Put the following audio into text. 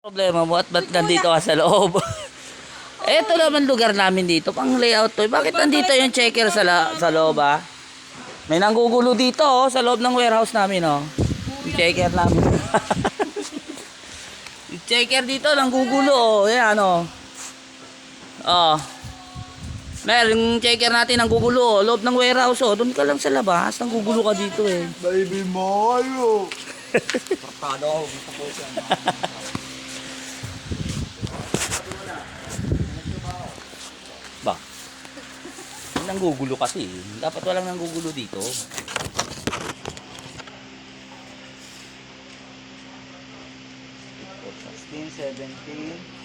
Problema mo at ba't nandito ka sa loob? Ito naman lugar namin dito, pang layout to. Bakit nandito yung checker sa loob ah? May nanggugulo dito oh, sa loob ng warehouse namin oh. Yung checker namin. Yung checker dito nanggugulo oh. Yan oh. Oh. Yung checker natin nanggugulo oh. Loob ng warehouse oh. Doon ka lang sa labas, nanggugulo ka dito eh. Baby mo ayo. Tratado ako, gusto ko siya. Ba? Nanggugulo kasi. Dapat walang nanggugulo dito. 16, 17.